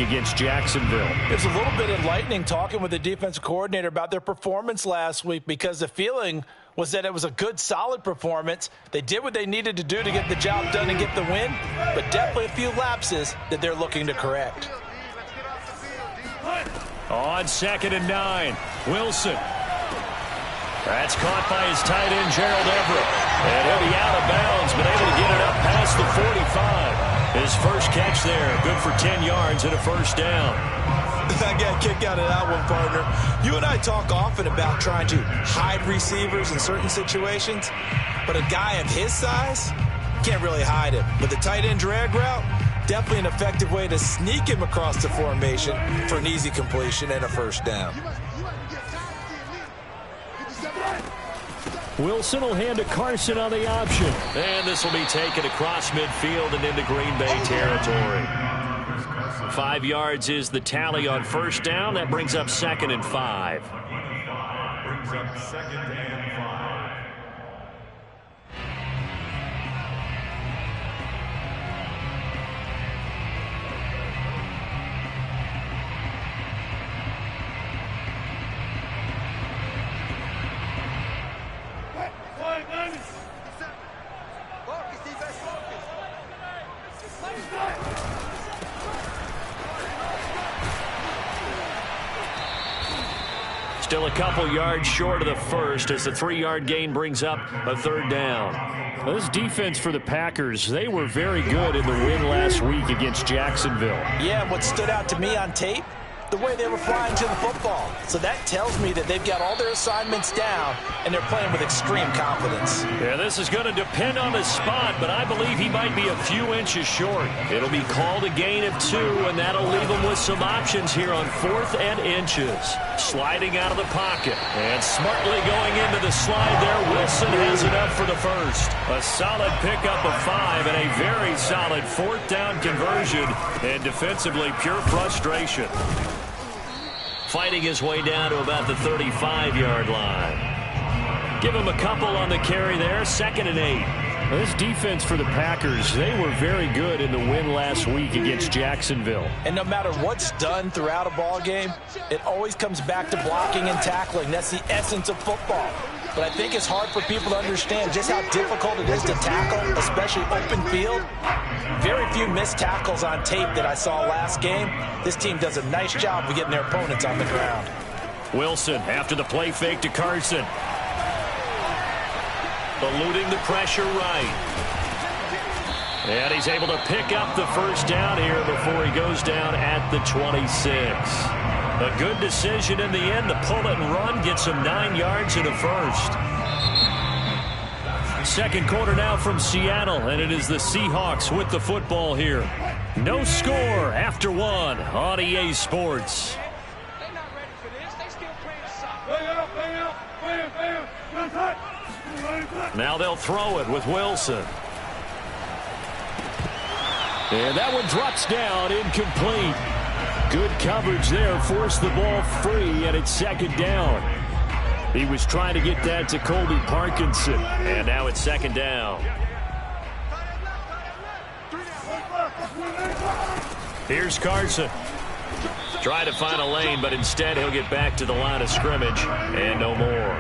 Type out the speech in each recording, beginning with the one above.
against Jacksonville. It's a little bit enlightening talking with the defensive coordinator about their performance last week, because the feeling was that it was a good, solid performance. They did what they needed to do to get the job done and get the win, but definitely a few lapses that they're looking to correct. On 2nd and 9, Wilson. That's caught by his tight end, Gerald Everett. And he'll be out of bounds, but able to get it up past the 45. His first catch there, good for 10 yards and a first down. I got a kick out of that one, partner. You and I talk often about trying to hide receivers in certain situations, but a guy of his size can't really hide him. With the tight end drag route, definitely an effective way to sneak him across the formation for an easy completion and a first down. Wilson will hand to Carson on the option. And this will be taken across midfield and into Green Bay territory. 5 yards is the tally on first down. That brings up 2nd and 5. Brings up 2nd and 5. Still a couple yards short of the first as the 3-yard gain brings up a 3rd down. This defense for the Packers, they were very good in the win last week against Jacksonville. Yeah, what stood out to me on tape, the way they were flying to the football. So that tells me that they've got all their assignments down and they're playing with extreme confidence. Yeah, this is going to depend on the spot, but I believe he might be a few inches short. It'll be called a gain of 2, and that'll leave him with some options here on 4th and inches. Sliding out of the pocket, and smartly going into the slide there. Wilson has enough for the first. A solid pickup of 5 and a very solid 4th down conversion, and defensively pure frustration. Fighting his way down to about the 35-yard line. Give him a couple on the carry there. 2nd and 8. This defense for the Packers, they were very good in the win last week against Jacksonville. And no matter what's done throughout a ball game, it always comes back to blocking and tackling. That's the essence of football. But I think it's hard for people to understand just how difficult it is to tackle, especially open field. Very few missed tackles on tape that I saw last game. This team does a nice job of getting their opponents on the ground. Wilson after the play fake to Carson. Eluding the pressure right. And he's able to pick up the first down here before he goes down at the 26. A good decision in the end to pull it and run, gets him 9 yards in a first. Second quarter now from Seattle, and it is the Seahawks with the football here. No score after 1 on EA Sports. Now they'll throw it with Wilson. And that one drops down, incomplete. Good coverage there, forced the ball free, and it's 2nd down. He was trying to get that to Colby Parkinson, and now it's 2nd down. Here's Carson. Try to find a lane, but instead he'll get back to the line of scrimmage, and no more.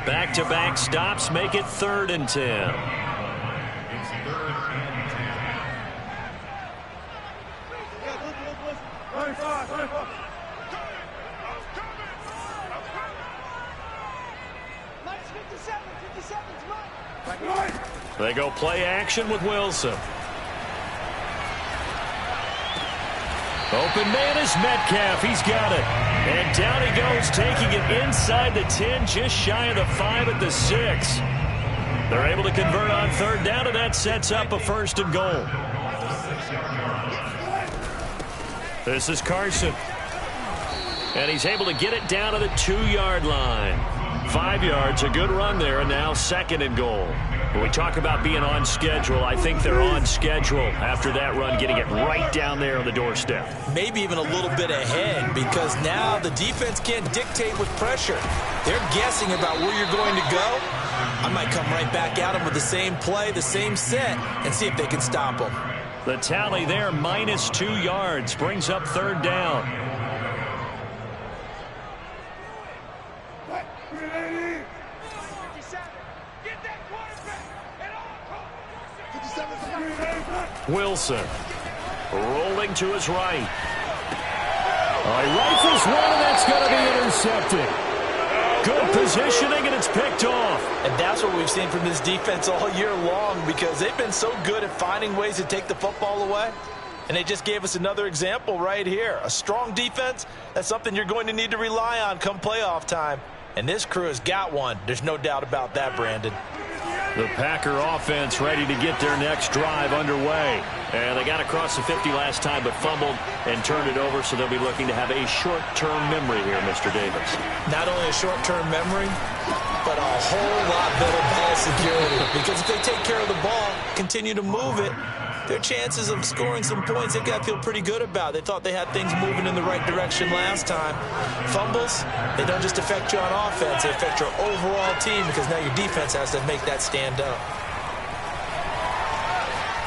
Back-to-back stops make it 3rd and 10. They go play action with Wilson. Open man is Metcalf. He's got it. And down he goes, taking it inside the 10, just shy of the 5 at the 6. They're able to convert on 3rd down, and that sets up a 1st and goal. This is Carson. And he's able to get it down to the 2-yard line. 5 yards, a good run there, and now 2nd and goal. When we talk about being on schedule, I think they're on schedule after that run, getting it right down there on the doorstep. Maybe even a little bit ahead, because now the defense can't dictate with pressure. They're guessing about where you're going to go. I might come right back at them with the same play, the same set, and see if they can stop them. The tally there, -2 yards, brings up 3rd down. Wilson rolling to his right. He rifles one, and that's going to be intercepted. Good positioning, and it's picked off. And that's what we've seen from this defense all year long, because they've been so good at finding ways to take the football away. And they just gave us another example right here. A strong defense, that's something you're going to need to rely on come playoff time. And this crew has got one. There's no doubt about that, Brandon. The Packer offense ready to get their next drive underway. And they got across the 50 last time, but fumbled and turned it over, so they'll be looking to have a short-term memory here, Mr. Davis. Not only a short-term memory, but a whole lot better ball security. Because if they take care of the ball, continue to move it, their chances of scoring some points, they've got to feel pretty good about. They thought they had things moving in the right direction last time. Fumbles, they don't just affect you on offense, they affect your overall team, because now your defense has to make that stand up.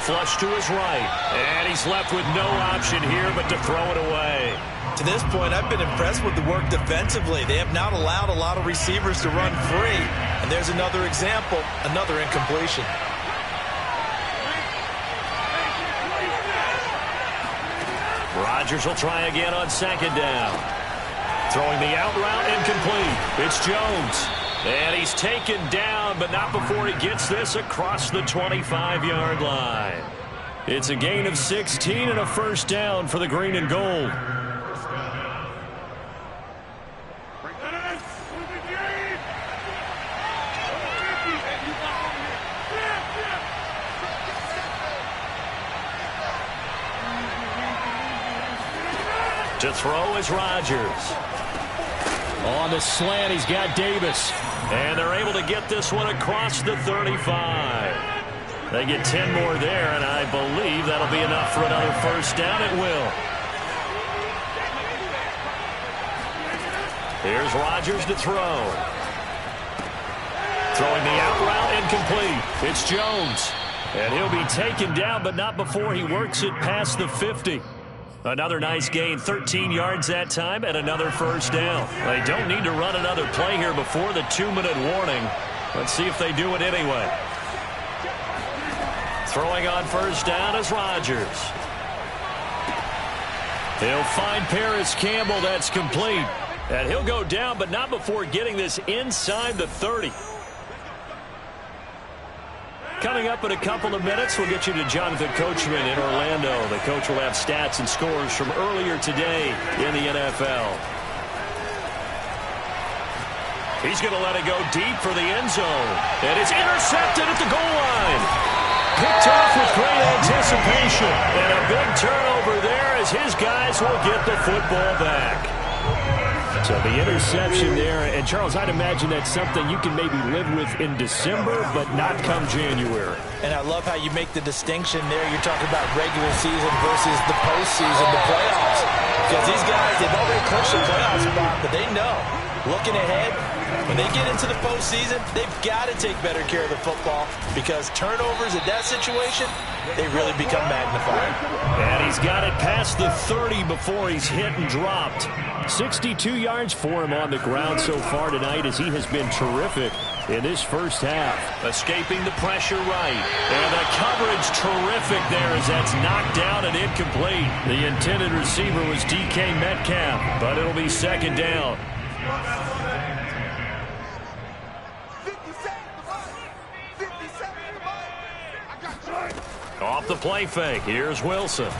Flush to his right, and he's left with no option here but to throw it away. To this point, I've been impressed with the work defensively. They have not allowed a lot of receivers to run free. And there's another example, another incompletion. Rodgers will try again on 2nd down. Throwing the out route, incomplete. It's Jones. And he's taken down, but not before he gets this across the 25-yard line. It's a gain of 16 and a 1st down for the green and gold. To throw is Rodgers. On the slant, he's got Davis. And they're able to get this one across the 35. They get 10 more there, and I believe that'll be enough for another 1st down. It will. Here's Rodgers to throw. Throwing the out route, incomplete. It's Jones. And he'll be taken down, but not before he works it past the 50. Another nice gain, 13 yards that time, and another 1st down. They don't need to run another play here before the 2-minute warning. Let's see if they do it anyway. Throwing on 1st down is Rodgers. He'll find Paris Campbell. That's complete. And he'll go down, but not before getting this inside the 30. Coming up in a couple of minutes, we'll get you to Jonathan Coachman in Orlando. The coach will have stats and scores from earlier today in the NFL. He's going to let it go deep for the end zone. And it's intercepted at the goal line. Picked off with great anticipation. And a big turnover there as his guys will get the football back. So the interception there, and Charles, I'd imagine that's something you can maybe live with in December, but not come January. And I love how you make the distinction there. You're talking about regular season versus the postseason, the playoffs. Because these guys, they've already clinched a playoff spot, but they know, looking ahead, when they get into the postseason, they've got to take better care of the football, because turnovers in that situation, they really become magnified. And he's got it past the 30 before he's hit and dropped. 62 yards for him on the ground so far tonight, as he has been terrific in this 1st half. Escaping the pressure right. And the coverage terrific there as that's knocked down and incomplete. The intended receiver was DK Metcalf, but it'll be 2nd down. Off the play fake, here's Wilson.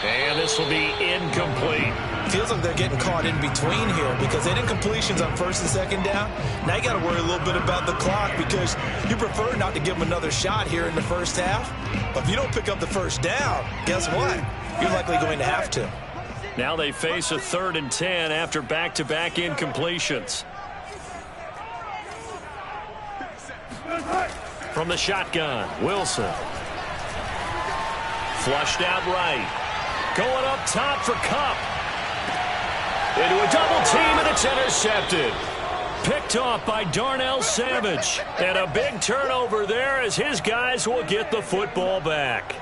And this will be incomplete. Feels like they're getting caught in between here, because they did completions on 1st and 2nd down. Now you got to worry a little bit about the clock, because you prefer not to give them another shot here in the 1st half. But if you don't pick up the 1st down, guess what? You're likely going to have to. Now they face a 3rd and 10 after back-to-back incompletions. From the shotgun, Wilson. Flushed out right. Going up top for Kupp. Into a double team, and it's intercepted. Picked off by Darnell Savage. And a big turnover there as his guys will get the football back.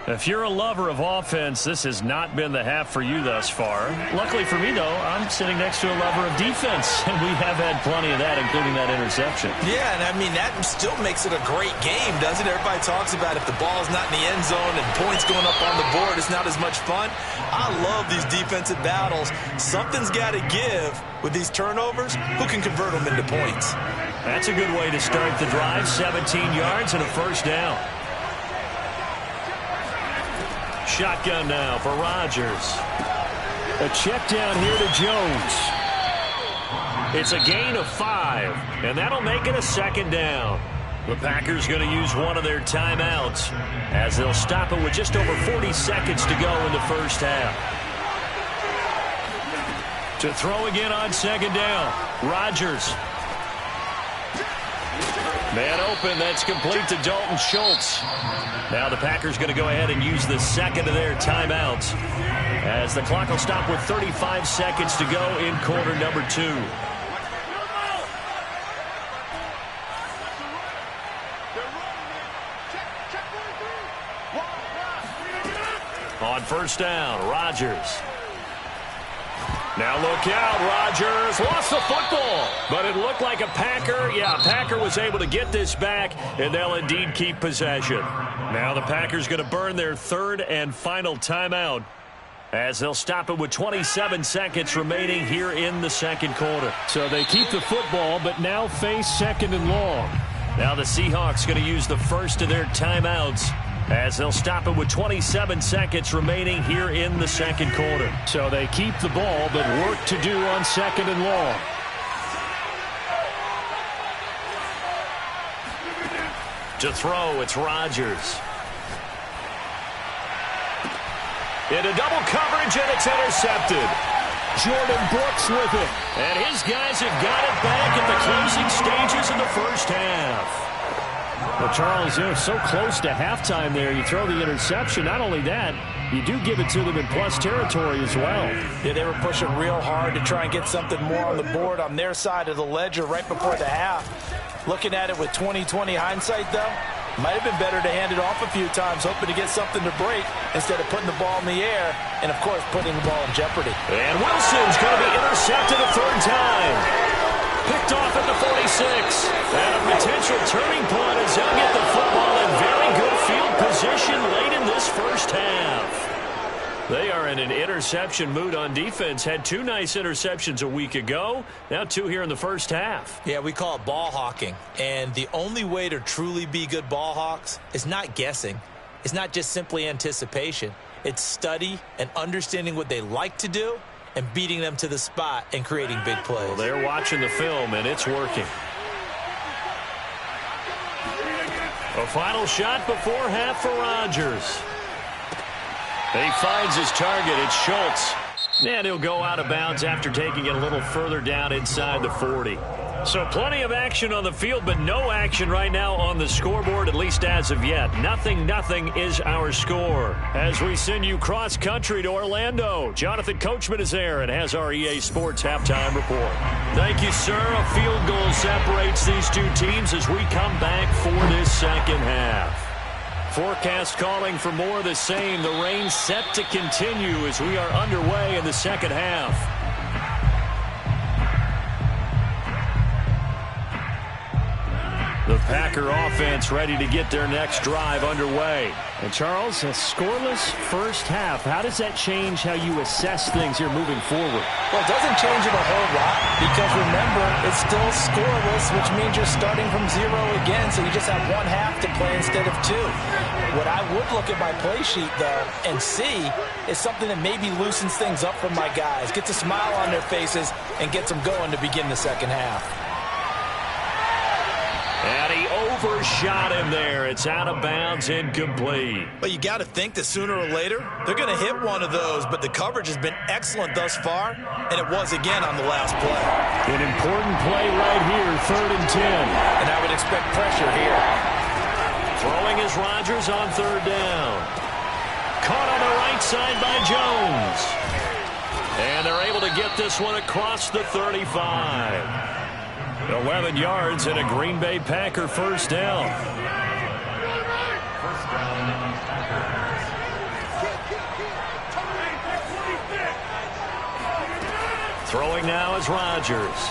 If you're a lover of offense, this has not been the half for you thus far. Luckily for me, though, I'm sitting next to a lover of defense, and we have had plenty of that, including that interception. Yeah, and I mean, that still makes it a great game, doesn't it? Everybody talks about if the ball's not in the end zone and points going up on the board, it's not as much fun. I love these defensive battles. Something's got to give with these turnovers. Who can convert them into points? That's a good way to start the drive. 17 yards and a first down. Shotgun now for Rodgers. A check down here to Jones. It's a gain of 5, and that'll make it a second down. The Packers going to use one of their timeouts as they'll stop it with just over 40 seconds to go in the first half. To throw again on second down, Rodgers. Man open, that's complete to Dalton Schultz. Now the Packers going to go ahead and use the second of their timeouts as the clock will stop with 35 seconds to go in quarter number 2. On first down, Rodgers. Now look out, Rodgers lost the football, but it looked like a Packer. Yeah, Packer was able to get this back, and they'll indeed keep possession. Now the Packers going to burn their third and final timeout as they'll stop it with 27 seconds remaining here in the second quarter. So they keep the football, but now face second and long. Now the Seahawks going to use the first of their timeouts as they'll stop it with 27 seconds remaining here in the second quarter. So they keep the ball, but work to do on second and long. To throw, it's Rodgers. Into double coverage, and it's intercepted. Jordan Brooks with it. And his guys have got it back at the closing stages of the first half. Well, Charles, you're so close to halftime there. You throw the interception. Not only that, you do give it to them in plus territory as well. Yeah, they were pushing real hard to try and get something more on the board on their side of the ledger right before the half. Looking at it with 20/20 hindsight, though, might have been better to hand it off a few times, hoping to get something to break instead of putting the ball in the air and, of course, putting the ball in jeopardy. And Wilson's going to be intercepted a third time. Picked off at the 46. And a potential turning point as they'll get the football in very good field position late in this first half. They are in an interception mood on defense. Had 2 nice interceptions a week ago. Now 2 here in the first half. Yeah, we call it ball hawking. And the only way to truly be good ball hawks is not guessing. It's not just simply anticipation. It's study and understanding what they like to do and beating them to the spot and creating big plays. Well, they're watching the film, and it's working. A final shot before half for Rodgers. He finds his target. It's Schultz. And he'll go out of bounds after taking it a little further down inside the 40. So plenty of action on the field, but no action right now on the scoreboard, at least as of yet. 0-0 is our score. As we send you cross-country to Orlando, Jonathan Coachman is there and has our EA Sports halftime report. Thank you, sir. A field goal separates these two teams as we come back for this second half. Forecast calling for more of the same. The rain set to continue as we are underway in the second half. The Packer offense ready to get their next drive underway. And Charles, a scoreless first half. How does that change how you assess things here moving forward? Well, it doesn't change it a whole lot because remember, it's still scoreless, which means you're starting from 0 again, so you just have 1 half to play instead of 2. What I would look at my play sheet, though, and see is something that maybe loosens things up for my guys, gets a smile on their faces, and gets them going to begin the second half. And he overshot him there. It's out of bounds, incomplete. But you got to think that sooner or later, they're going to hit one of those, but the coverage has been excellent thus far, and it was again on the last play. An important play right here, 3rd and 10. And I would expect pressure here. Throwing is Rodgers on 3rd down. Caught on the right side by Jones. And they're able to get this one across the 35. 11 yards and a Green Bay Packer first down. Throwing now is Rodgers.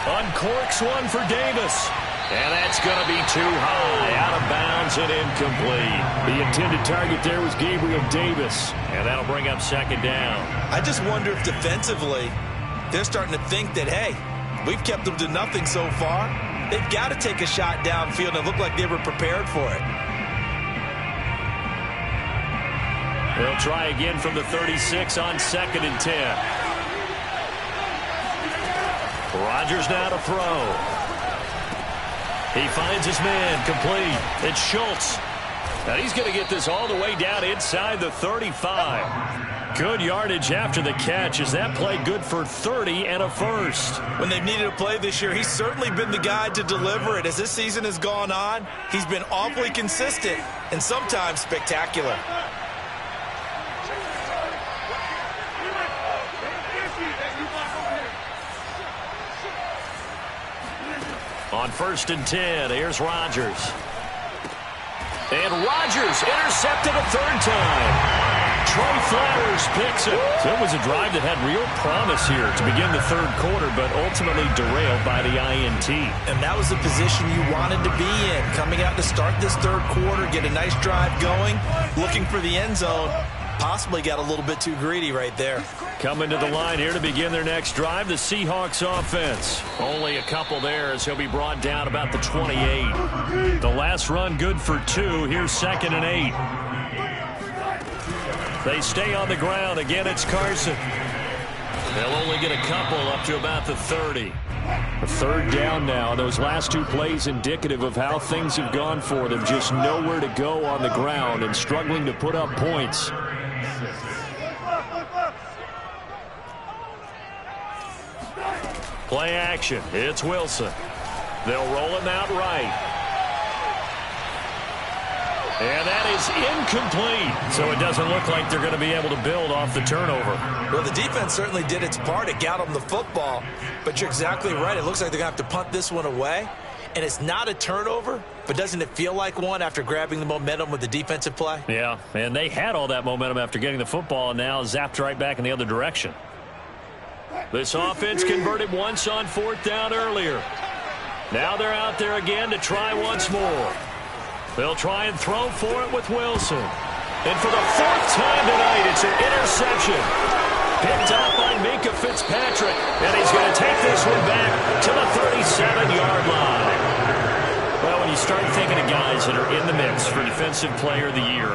Uncorks one for Davis. And that's going to be too high, out of bounds and incomplete. The intended target there was Gabriel Davis. And that'll bring up second down. I just wonder if defensively they're starting to think that, hey, we've kept them to nothing so far. They've got to take a shot downfield and look like they were prepared for it. They'll try again from the 36 on 2nd and 10. Rodgers now to throw. He finds his man complete. It's Schultz. And he's going to get this all the way down inside the 35. Good yardage after the catch. Is that play good for 30 and a first? When they've needed a play this year, he's certainly been the guy to deliver it. As this season has gone on, he's been awfully consistent and sometimes spectacular. On 1st and 10, here's Rodgers. And Rodgers intercepted a third time. Trey Flowers picks it. So it was a drive that had real promise here to begin the third quarter, but ultimately derailed by the INT. And that was the position you wanted to be in. Coming out to start this third quarter, get a nice drive going, looking for the end zone. Possibly got a little bit too greedy right there. Coming to the line here to begin their next drive, the Seahawks offense. Only a couple there as he'll be brought down about the 28. The last run good for 2. Here's 2nd and 8. They stay on the ground. Again, it's Carson. They'll only get a couple up to about the 30. A third down now. Those last 2 plays indicative of how things have gone for them. Just nowhere to go on the ground and struggling to put up points. Play action. It's Wilson. They'll roll him out right. And that is incomplete. So it doesn't look like they're going to be able to build off the turnover. Well, the defense certainly did its part. It got them the football. But you're exactly right. It looks like they're going to have to punt this one away. And it's not a turnover, but doesn't it feel like one after grabbing the momentum with the defensive play? Yeah, and they had all that momentum after getting the football and now zapped right back in the other direction. This offense converted once on 4th down earlier. Now they're out there again to try once more. They'll try and throw for it with Wilson. And for the 4th time tonight, it's an interception. Picked up by Minkah Fitzpatrick. And he's going to take this one back to the 37-yard line. Well, when you start thinking of guys that are in the mix for Defensive Player of the Year,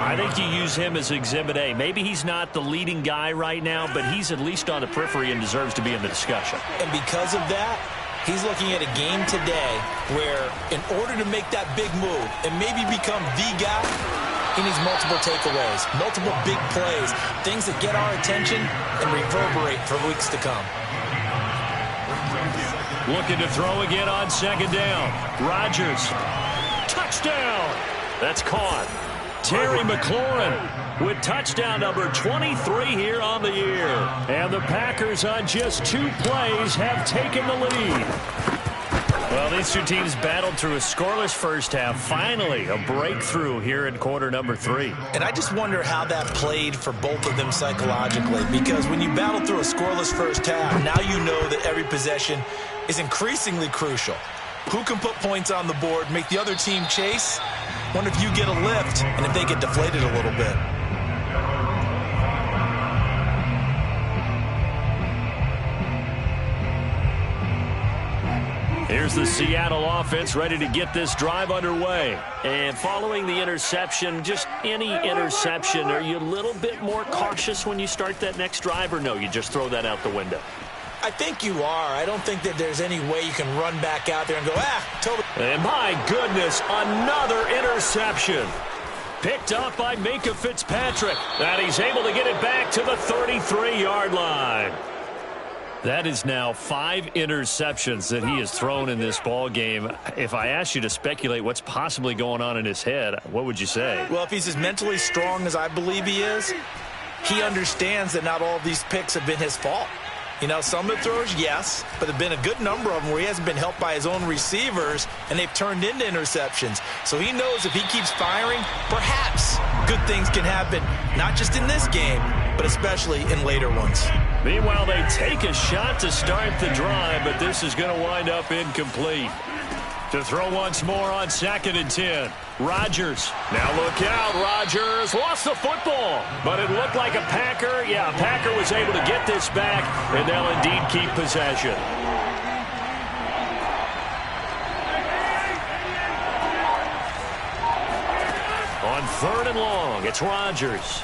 I think you use him as Exhibit A. Maybe he's not the leading guy right now, but he's at least on the periphery and deserves to be in the discussion. And because of that, he's looking at a game today where in order to make that big move and maybe become the guy, he needs multiple takeaways, multiple big plays, things that get our attention and reverberate for weeks to come. Looking to throw again on 2nd down. Rodgers. Touchdown. That's caught. Terry McLaurin with touchdown number 23 here on the year. And the Packers on just 2 plays have taken the lead. Well, these 2 teams battled through a scoreless first half. Finally, a breakthrough here in quarter number 3. And I just wonder how that played for both of them psychologically, because when you battle through a scoreless first half, now you know that every possession is increasingly crucial. Who can put points on the board, make the other team chase? Wonder if you get a lift and if they get deflated a little bit. Here's the Seattle offense ready to get this drive underway. And following the interception, just any interception, are you a little bit more cautious when you start that next drive, or no, you just throw that out the window? I think you are. I don't think that there's any way you can run back out there and go, totally. And my goodness, another interception. Picked up by Minkah Fitzpatrick. And he's able to get it back to the 33-yard line. That is now 5 interceptions that he has thrown in this ball game. If I asked you to speculate what's possibly going on in his head, what would you say? Well, if he's as mentally strong as I believe he is, he understands that not all of these picks have been his fault. You know, some of the throws, yes, but there have been a good number of them where he hasn't been helped by his own receivers, and they've turned into interceptions. So he knows if he keeps firing, perhaps good things can happen, not just in this game, but especially in later ones. Meanwhile, they take a shot to start the drive, but this is going to wind up incomplete. To throw once more on 2nd and 10. Rodgers. Now look out. Rodgers lost the football. But it looked like a Packer. Yeah, Packer was able to get this back, and they'll indeed keep possession. On 3rd and long, it's Rodgers.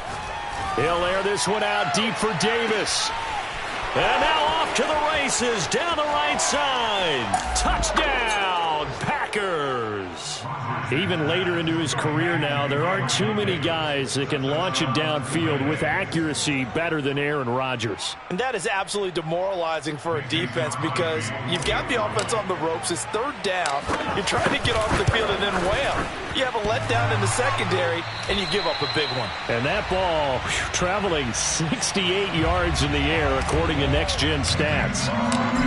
He'll air this one out deep for Davis. And now off to the races down the right side. Touchdown, Packers. Even later into his career now, there aren't too many guys that can launch it downfield with accuracy better than Aaron Rodgers. And that is absolutely demoralizing for a defense because you've got the offense on the ropes. It's 3rd down. You're trying to get off the field and then wham. You have a letdown in the secondary, and you give up a big one. And that ball traveling 68 yards in the air, according to Next Gen Stats.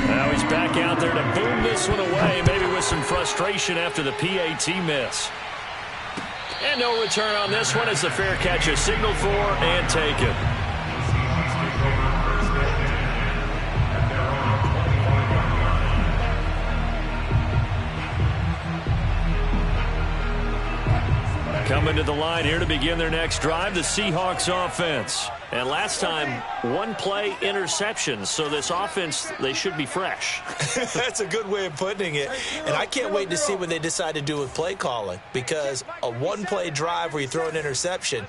Now he's back out there to boom this one away, maybe with some frustration after the PAT miss. And no return on this one as the fair catch is signaled for and taken. Coming to the line here to begin their next drive, the Seahawks offense. And last time, 1-play interceptions, so this offense, they should be fresh. That's a good way of putting it. And I can't wait to see what they decide to do with play calling, because a 1-play drive where you throw an interception,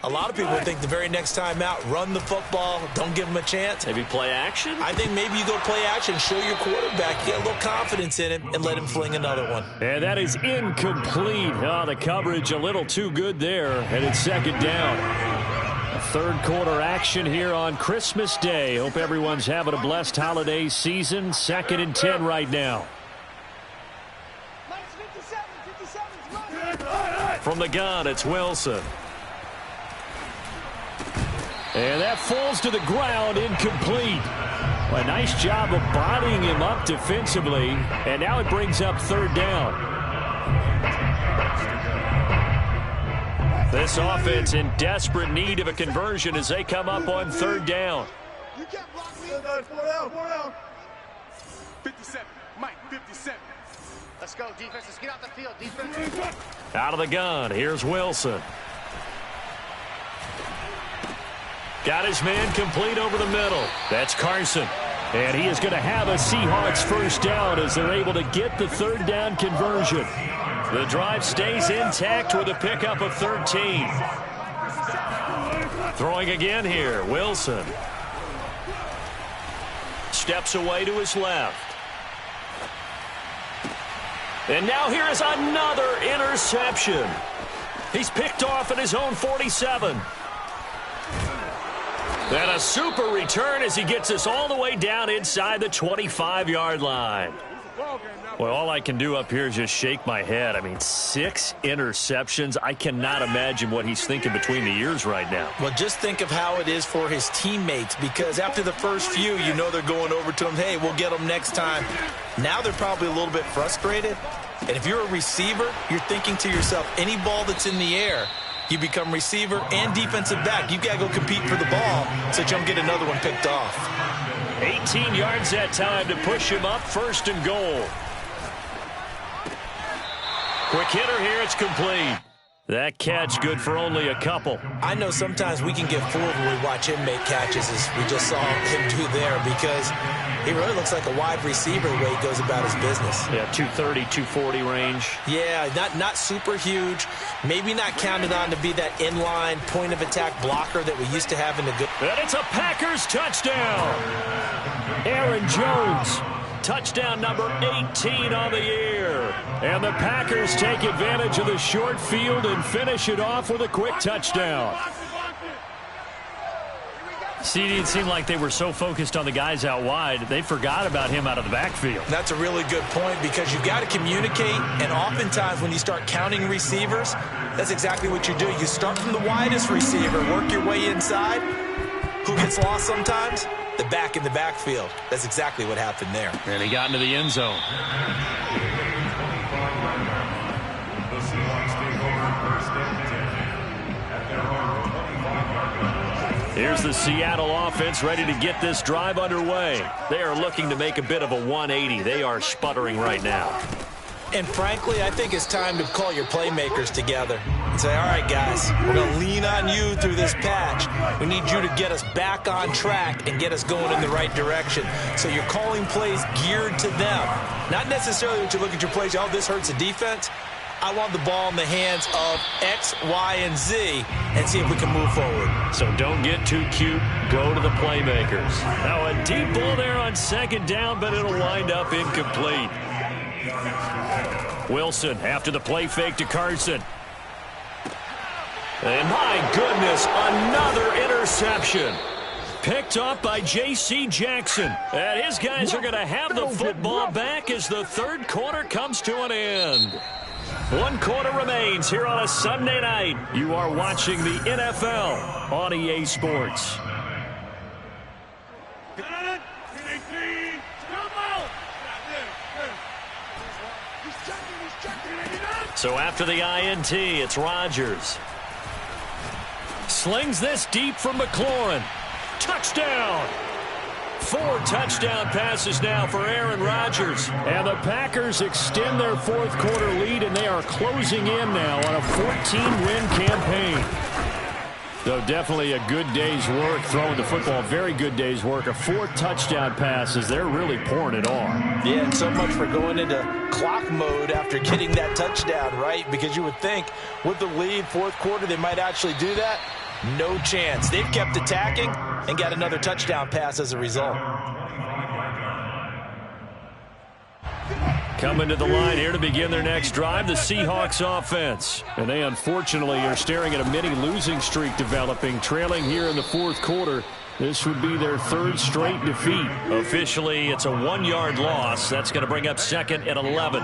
a lot of people think the very next time out, run the football, don't give them a chance. Maybe play action? I think maybe you go play action, show your quarterback, get a little confidence in him, and let him fling another one. And that is incomplete. Oh, the coverage a little too good there, and it's 2nd down. A 3rd quarter action here on Christmas Day. Hope everyone's having a blessed holiday season. 2nd and 10 right now. From the gun, it's Wilson. And that falls to the ground, incomplete. A nice job of bodying him up defensively. And now it brings up 3rd down. This offense in desperate need of a conversion as they come up on 3rd down. 57, Mike, 57. Let's go, defense. Let's get out the field, defense. Out of the gun, here's Wilson. Got his man complete over the middle. That's Carson. And he is going to have a Seahawks 1st down as they're able to get the 3rd down conversion. The drive stays intact with a pickup of 13. Throwing again here, Wilson. Steps away to his left. And now here is another interception. He's picked off at his own 47. And a super return as he gets us all the way down inside the 25-yard line. Well, all I can do up here is just shake my head. I mean, 6 interceptions. I cannot imagine what he's thinking between the ears right now. Well, just think of how it is for his teammates, because after the first few, you know they're going over to him, hey, we'll get them next time. Now they're probably a little bit frustrated. And if you're a receiver, you're thinking to yourself, any ball that's in the air, you become receiver and defensive back. You got to go compete for the ball so that you don't get another one picked off. 18 yards that time to push him up, 1st and goal. Quick hitter here, it's complete. That catch good for only a couple. I know sometimes we can get fooled when we watch him make catches, as we just saw him do there, because he really looks like a wide receiver the way he goes about his business. Yeah, 230, 240 range. Yeah, not super huge. Maybe not counted on to be that inline point-of-attack blocker that we used to have in the good. And it's a Packers touchdown. Aaron Jones. Touchdown number 18 on the year. And the Packers take advantage of the short field and finish it off with a quick touchdown. CD, it seemed like they were so focused on the guys out wide, they forgot about him out of the backfield. That's a really good point because you've got to communicate, and oftentimes when you start counting receivers, that's exactly what you do. You start from the widest receiver, work your way inside. Who gets lost sometimes? The back in the backfield. That's exactly what happened there. And he got into the end zone. The Seahawks take over first and 10 at their own 25-yard line. Here's the Seattle offense ready to get this drive underway. They are looking to make a bit of a 180. They are sputtering right now. And frankly, I think it's time to call your playmakers together and say, all right, guys, we're going to lean on you through this patch. We need you to get us back on track and get us going in the right direction. So you're calling plays geared to them. Not necessarily when you look at your plays, oh, this hurts the defense. I want the ball in the hands of X, Y, and Z and see if we can move forward. So don't get too cute. Go to the playmakers. Now a deep ball there on second down, but it'll wind up incomplete. Wilson after the play fake to Carson. And my goodness, another interception. Picked up by J.C. Jackson. And his guys are going to have the football back as the third quarter comes to an end. 1 quarter remains here on a Sunday night. You are watching the NFL on EA Sports. So after the INT, it's Rodgers. Slings this deep from McLaurin. Touchdown! 4 touchdown passes now for Aaron Rodgers. And the Packers extend their fourth quarter lead, and they are closing in now on a 14-win campaign. So definitely a good day's work throwing the football. Very good day's work. 4 touchdown passes. They're really pouring it on. Yeah, and so much for going into clock mode after getting that touchdown, right? Because you would think with the lead, fourth quarter, they might actually do that. No chance. They've kept attacking and got another touchdown pass as a result. Coming to the line here to begin their next drive, the Seahawks offense. And they unfortunately are staring at a mini losing streak developing, trailing here in the fourth quarter. This would be their 3rd straight defeat. Officially, it's a 1-yard loss. That's going to bring up 2nd and 11.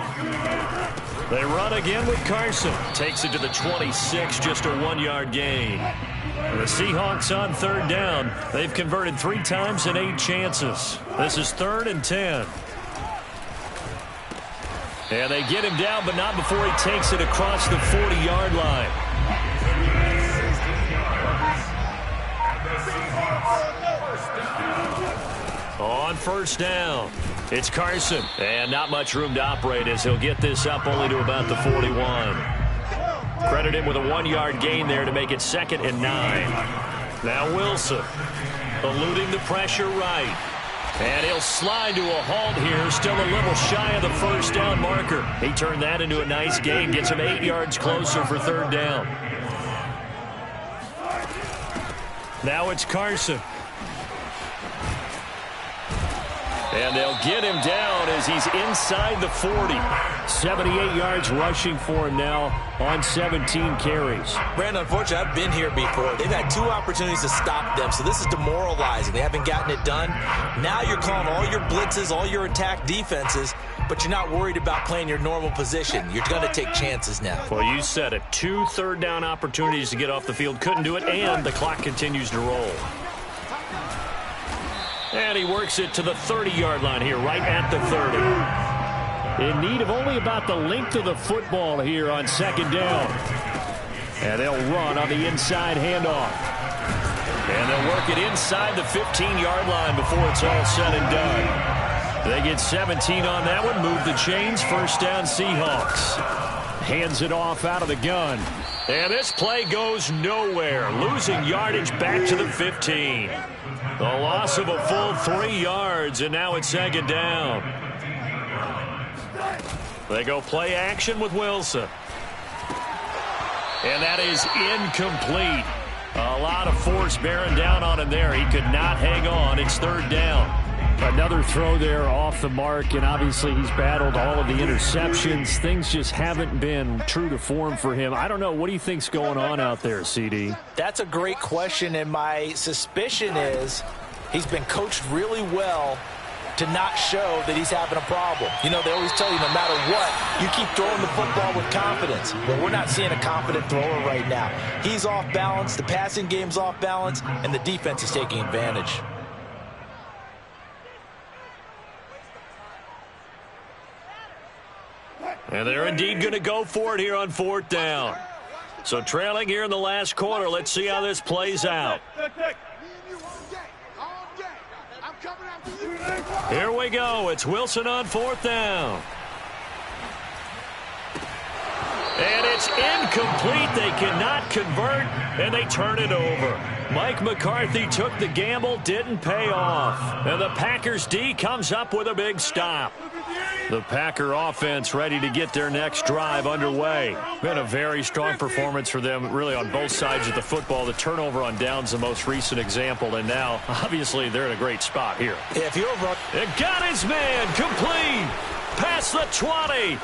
They run again with Carson. Takes it to the 26, just a 1-yard gain. And the Seahawks on 3rd down. They've converted 3 times in 8 chances. This is 3rd and 10. And they get him down, but not before he takes it across the 40-yard line. On 1st down, it's Carson. And not much room to operate as he'll get this up only to about the 41. Credit him with a 1-yard gain there to make it 2nd and 9. Now Wilson eluding the pressure right. And he'll slide to a halt here, still a little shy of the 1st down marker. He turned that into a nice gain, gets him 8 yards closer for 3rd down. Now it's Carson. And they'll get him down as he's inside the 40. 78 yards rushing for him now on 17 carries. Brandon, unfortunately, I've been here before. They've had 2 opportunities to stop them, so this is demoralizing. They haven't gotten it done. Now you're calling all your blitzes, all your attack defenses, but you're not worried about playing your normal position. You're going to take chances now. Well, you said it. 2 third down opportunities to get off the field. Couldn't do it, and the clock continues to roll. And he works it to the 30-yard line here, right at the 30. In need of only about the length of the football here on 2nd down. And they'll run on the inside handoff. And they'll work it inside the 15-yard line before it's all said and done. They get 17 on that one, move the chains, 1st down Seahawks. Hands it off out of the gun. And this play goes nowhere, losing yardage back to the 15. The loss of a full 3 yards, and now it's 2nd down. They go play action with Wilson. And that is incomplete. A lot of force bearing down on him there. He could not hang on. It's 3rd down. Another throw there off the mark, and obviously he's battled all of the interceptions. Things just haven't been true to form for him. I don't know. What do you think's going on out there, CD? That's a great question, and my suspicion is he's been coached really well to not show that he's having a problem. You know, they always tell you no matter what, you keep throwing the football with confidence. Well, we're not seeing a confident thrower right now. He's off balance, the passing game's off balance, and the defense is taking advantage. And they're indeed going to go for it here on 4th down. So trailing here in the last quarter. Let's see how this plays out. Here we go. It's Wilson on 4th down. And it's incomplete. They cannot convert, and they turn it over. Mike McCarthy took the gamble, didn't pay off. And the Packers D comes up with a big stop. The Packer offense ready to get their next drive underway. Been a very strong performance for them, really, on both sides of the football. The turnover on downs, the most recent example, and now, obviously, they're in a great spot here. If you're it got his man complete past the 20.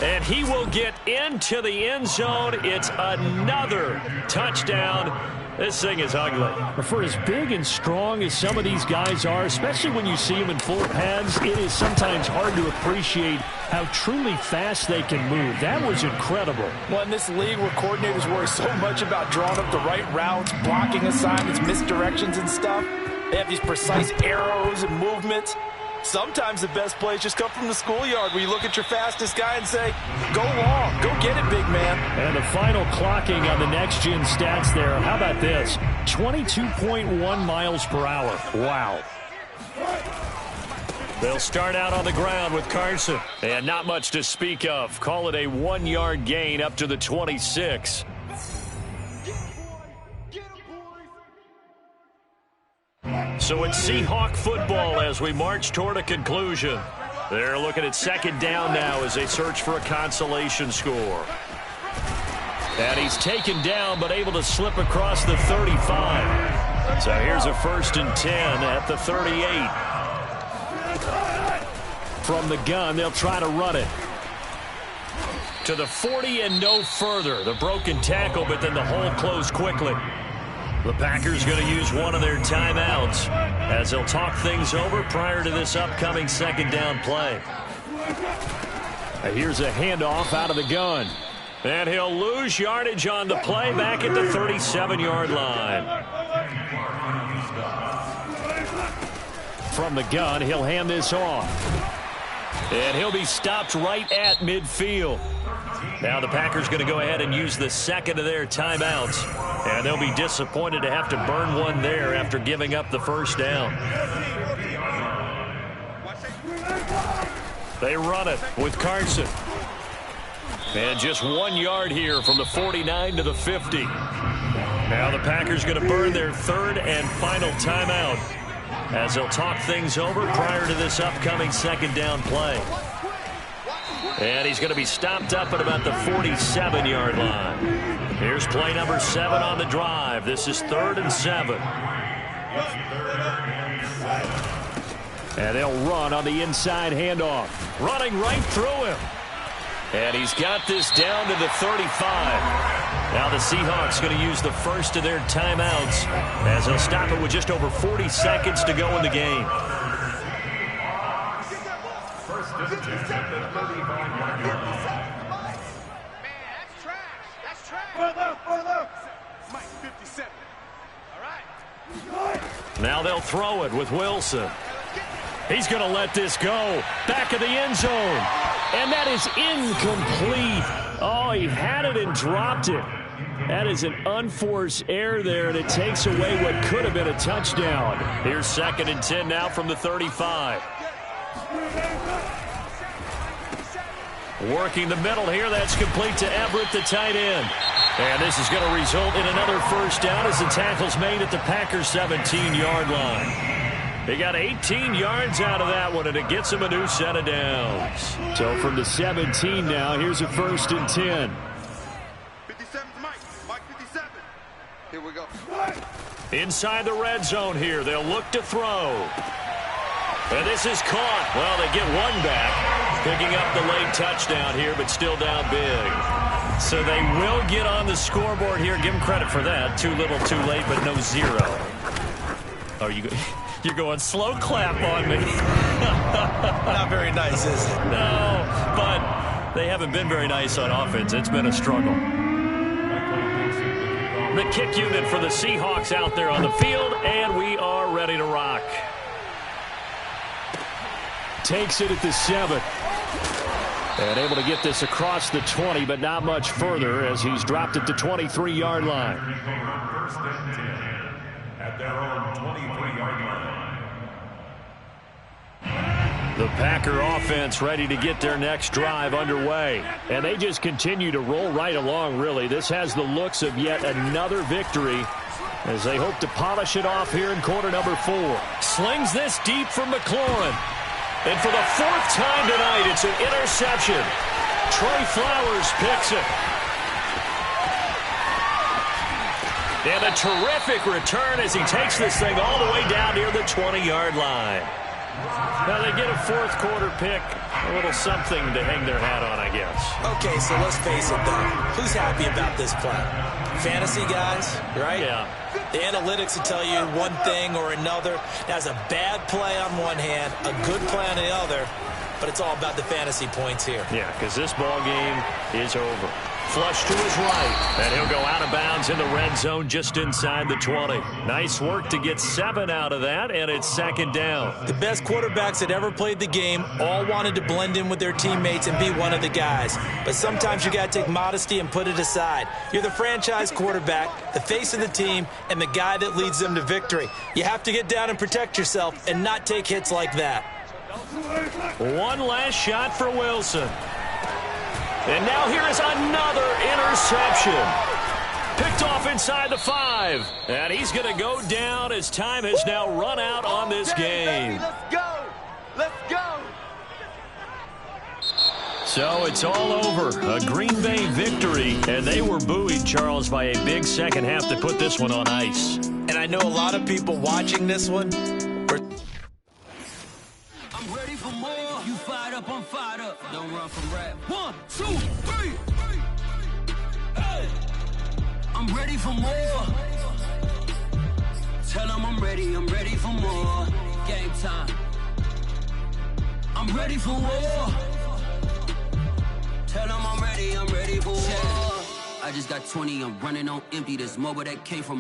And he will get into the end zone. It's another touchdown. This thing is ugly. For as big and strong as some of these guys are, especially when you see them in full pads, it is sometimes hard to appreciate how truly fast they can move. That was incredible. Well, in this league where coordinators worry so much about drawing up the right routes, blocking assignments, misdirections and stuff, they have these precise arrows and movements. Sometimes the best plays just come from the schoolyard where you look at your fastest guy and say, go long, go get it, big man. And the final clocking on the next-gen stats there. How about this? 22.1 miles per hour. Wow. They'll start out on the ground with Carson. And not much to speak of. Call it a 1-yard gain up to the 26. So it's Seahawk football as we march toward a conclusion. They're looking at 2nd down now as they search for a consolation score. And he's taken down but able to slip across the 35. So here's a 1st and 10 at the 38. From the gun, they'll try to run it. To the 40 and no further. The broken tackle, but then the hole closed quickly. The Packers going to use one of their timeouts as they'll talk things over prior to this upcoming 2nd down play. Here's a handoff out of the gun. And he'll lose yardage on the play back at the 37-yard line. From the gun, he'll hand this off. And he'll be stopped right at midfield. Now the Packers going to go ahead and use the 2nd of their timeouts. And they'll be disappointed to have to burn one there after giving up the 1st down. They run it with Carson. And just 1 yard here from the 49 to the 50. Now the Packers going to burn their 3rd and final timeout as they'll talk things over prior to this upcoming 2nd down play. And he's going to be stopped up at about the 47-yard line. Here's play number 7 on the drive. This is 3rd and 7. And they'll run on the inside handoff. Running right through him. And he's got this down to the 35. Now the Seahawks going to use the 1st of their timeouts as they'll stop it with just over 40 seconds to go in the game. Now they'll throw it with Wilson. He's going to let this go. Back of the end zone. And that is incomplete. Oh, he had it and dropped it. That is an unforced error there, and it takes away what could have been a touchdown. Here's 2nd and 10 now from the 35. Working the middle here. That's complete to Everett, the tight end. And this is going to result in another 1st down as the tackle's made at the Packers' 17-yard line. They got 18 yards out of that one, and it gets them a new set of downs. So from the 17 now, here's a 1st and 10. 57 Mike 57. Here we go. Inside the red zone here. They'll look to throw. And this is caught. Well, they get one back, picking up the late touchdown here, but still down big. So they will get on the scoreboard here. Give them credit for that. Too little, too late, but no zero. Oh, you're going slow clap on me. Not very nice, is it? No, but they haven't been very nice on offense. It's been a struggle. The kick unit for the Seahawks out there on the field, and we are ready to rock. Takes it at the 7. And able to get this across the 20, but not much further as he's dropped it to 23-yard line. First and 10 at their own 23-yard line. The Packer offense ready to get their next drive underway. And they just continue to roll right along, really. This has the looks of yet another victory as they hope to polish it off here in quarter number 4. Slings this deep for McLaurin. And for the 4th time tonight, it's an interception. Trey Flowers picks it. And a terrific return as he takes this thing all the way down near the 20-yard line. Now they get a 4th quarter pick. A little something to hang their hat on, I guess. Okay, so let's face it, though. Who's happy about this play? Fantasy guys, right? Yeah. The analytics will tell you one thing or another. That's a bad play on one hand, a good play on the other, but it's all about the fantasy points here. Yeah, because this ball game is over. Flush to his right, and he'll go out of bounds in the red zone just inside the 20. Nice work to get 7 out of that, and it's 2nd down. The best quarterbacks that ever played the game all wanted to blend in with their teammates and be one of the guys. But sometimes you got to take modesty and put it aside. You're the franchise quarterback, the face of the team, and the guy that leads them to victory. You have to get down and protect yourself and not take hits like that. One last shot for Wilson. And now here is another interception. Picked off inside the 5. And he's going to go down as time has now run out on this game. Let's go. Let's go. So it's all over. A Green Bay victory. And they were buoyed, Charles, by a big second half to put this one on ice. And I know a lot of people watching this one were... I'm ready for more. You fired up, I'm fired up. Don't run from rap. 1, 2, 3. Hey. I'm ready for more. Tell them I'm ready for more. Game time. I'm ready for war. Tell them I'm ready for war. I just got 20, I'm running on empty. There's more where that came from.